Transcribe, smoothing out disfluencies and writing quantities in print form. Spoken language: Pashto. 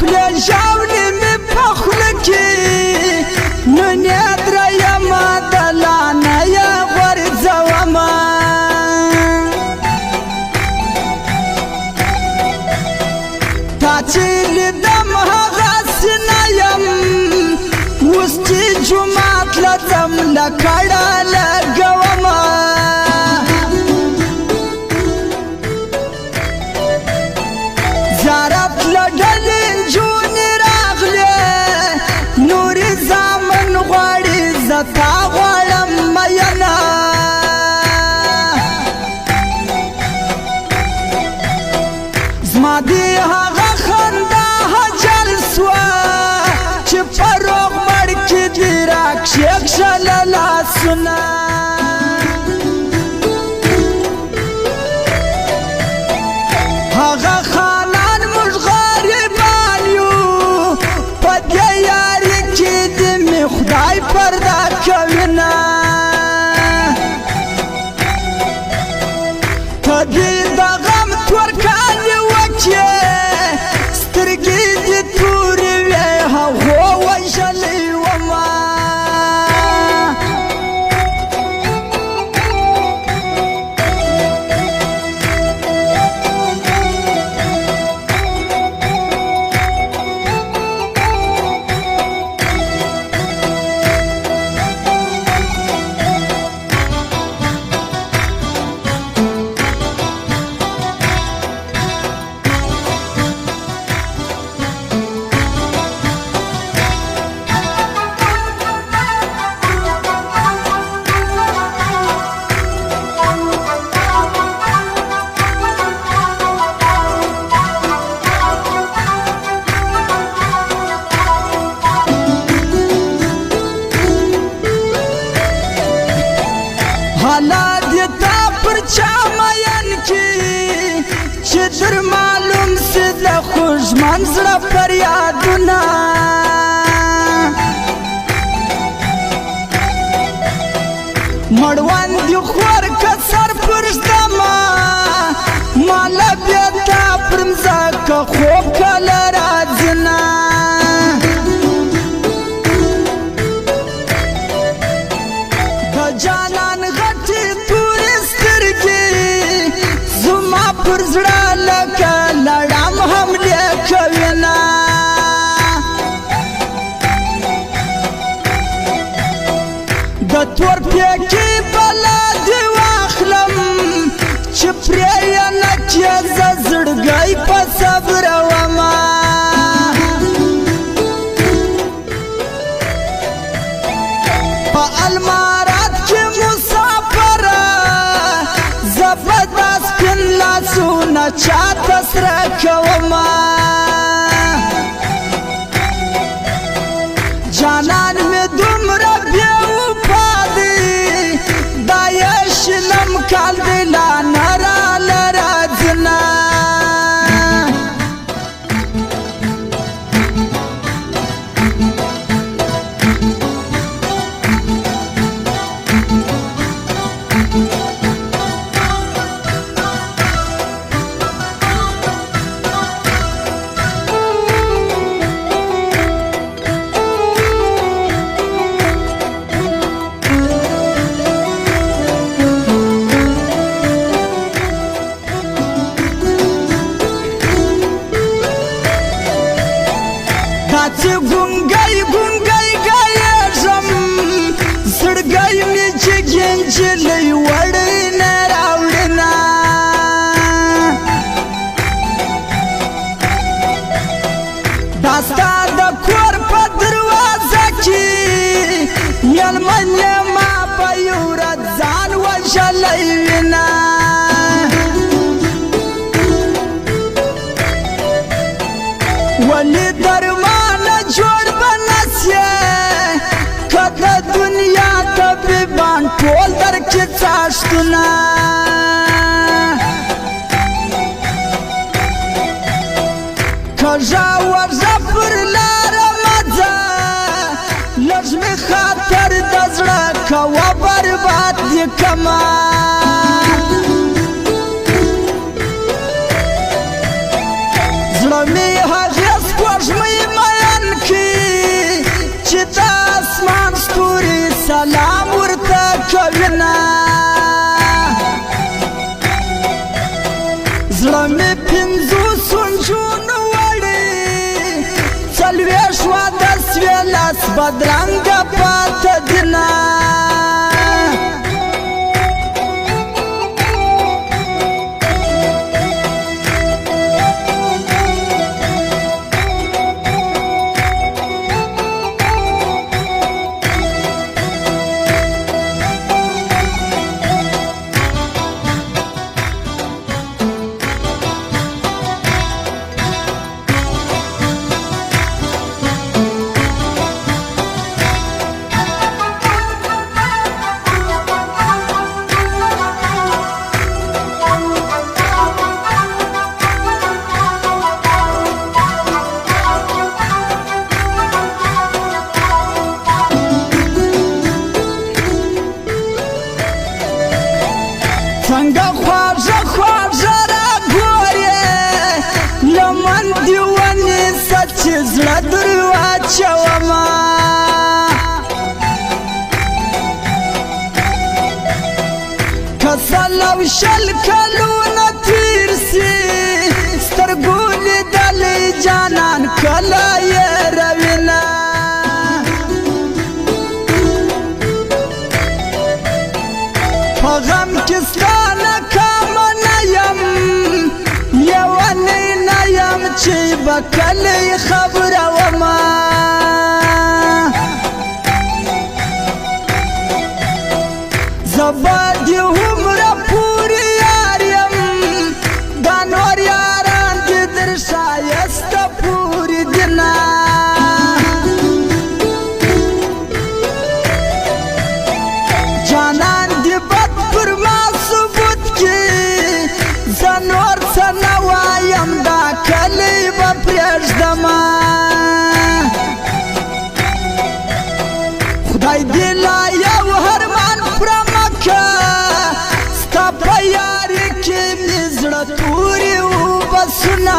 خلی ژاولې مې په خوله کې نونې درېیمه دلانه یې غورځومه تا چې لیدم هغسې نه یم اوس چې جومات له ځم له کړه لګومه زیارت له ډلې نجونې راغلې نورې زامن غواړي زه تا غواړم مینه زما دې هغه خندا حجر سوه چې په روغ مړ کې دې راکښېښله لاسونه هغه خانان موږ غریبان یو په دې یاري کې دې مې خدای پرده کوینه ته دې د غم تورکانې وکړې سترګې دې تورې وې هغو وژلې ومه حالا دې تا پر چا مین کې چې در معلوم سي د خوږمن زړه فریادونه مړوند دې خور که سر پر ږدمه ماله بې تا پر مځکه خوب کله راځي نه د جانان غټې تورې سترګې زما پر زړه لکه لړم حملې کوینه د تور پیکې بلا دې واخلم چې پرې یې نه کې زه زړګی په صبرومه په المارات کې مسافره زه به دا سپین لاسونه چاته سره کومه جانان مې دومره بې وفا دی دا یې شلم کال دی لا نه راله راځي نه چې ګونګی ګونګی ګایېږم زړګی مې جګې نجلۍ وړی نه راوړینه دا ستا د کور په دروازه کې مېلمن یمه په یو ورځ ځان وژلی وینه ولې درمانه جوړ به نس یې که د دنیا طبیبان ټول در کې څاښتونه کږه وږه پر لاره مه ځه لږ مې خاطر د زړه کوه برباد دې کمه زړه مې هغې سپوږمۍ زړه مې پنځو سونجونو وړی څلوېښت واده سوې لاس بدرنګه پاته دینه څنګه خواږه خواږه راګورې لمن دې ونیسه چې زړه در واچومه که سل او شل کلونه تېر سي سترګو لیدلی جانان کله هېروینه په غم کې ستا ناکامه نه یم لیونی نه یم چې به کلی خبرومه زه به دې هومره پورې یار یم دا نور یاران دې در ښایسته پورې دینه جانان دې بد پر ما ثبوت کړي زه نور څه نه وایم دا کلی به پرېږدمه خدای دې لا یو هرمان پرمه که ستا په یاري کې مې زړه تورې وبسونه